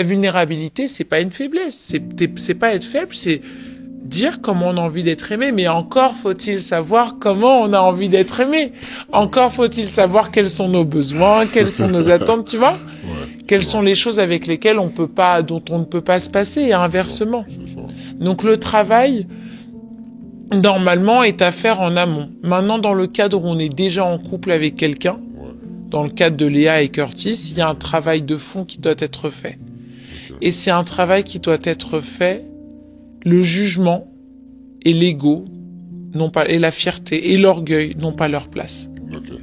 La vulnérabilité, c'est pas une faiblesse, c'est pas être faible, c'est dire comment on a envie d'être aimé, mais encore faut-il savoir comment on a envie d'être aimé. Encore faut-il savoir quels sont nos besoins, quelles sont nos attentes, tu vois? Ouais, Quelles je sont vois. les choses avec lesquelles dont on ne peut pas se passer, et inversement. C'est ça. Donc le travail, normalement, est à faire en amont. Maintenant, dans le cadre où on est déjà en couple avec quelqu'un, Ouais, dans le cadre de Léa et Curtis, il y a un travail de fond qui doit être fait. ok. Et c'est un travail qui doit être fait, le jugement et l'ego, non pas, et la fierté et l'orgueil n'ont pas leur place. Ok.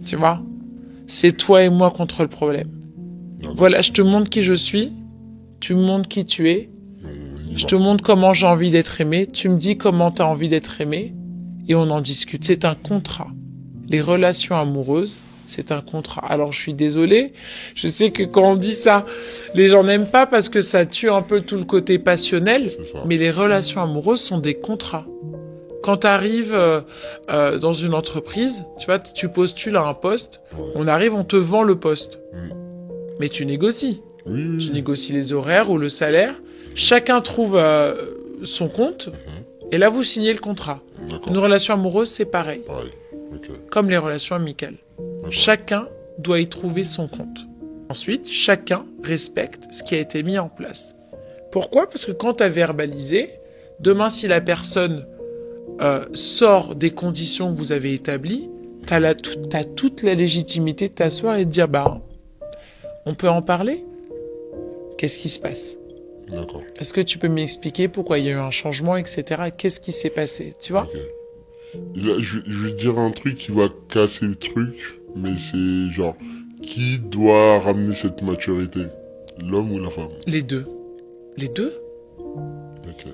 Tu vois? C'est toi et moi contre le problème. D'accord. Voilà, je te montre qui je suis, tu me montres qui tu es, On y je va. te montre comment j'ai envie d'être aimé, tu me dis comment tu as envie d'être aimé, et on en discute. C'est un contrat. Les relations amoureuses, c'est un contrat. Alors je suis désolée, je sais que quand on dit ça, les gens n'aiment pas parce que ça tue un peu tout le côté passionnel, C'est ça. mais les relations amoureuses sont des contrats. Quand tu arrives dans une entreprise, tu vois, tu postules à un poste, Ouais. on arrive, on te vend le poste. Mm. Mais tu négocies. Oui, oui, Tu oui. négocies les horaires ou le salaire. Chacun trouve son compte. Et là, vous signez le contrat. D'accord. Une relation amoureuse, c'est pareil. Pareil. Ok. Comme les relations amicales. D'accord. Chacun doit y trouver son compte. Ensuite, chacun respecte ce qui a été mis en place. Pourquoi? Parce que quand tu as verbalisé, demain, si la personne sort des conditions que vous avez établies, t'as toute la légitimité de t'asseoir et de dire, bah, on peut en parler? Qu'est-ce qui se passe? D'accord. Est-ce que tu peux m'expliquer pourquoi il y a eu un changement, etc. Qu'est-ce qui s'est passé? Tu vois? Ok. Et là, je vais te dire un truc qui va casser le truc, mais c'est genre, qui doit ramener cette maturité? L'homme ou la femme? Les deux. Les deux? Ok.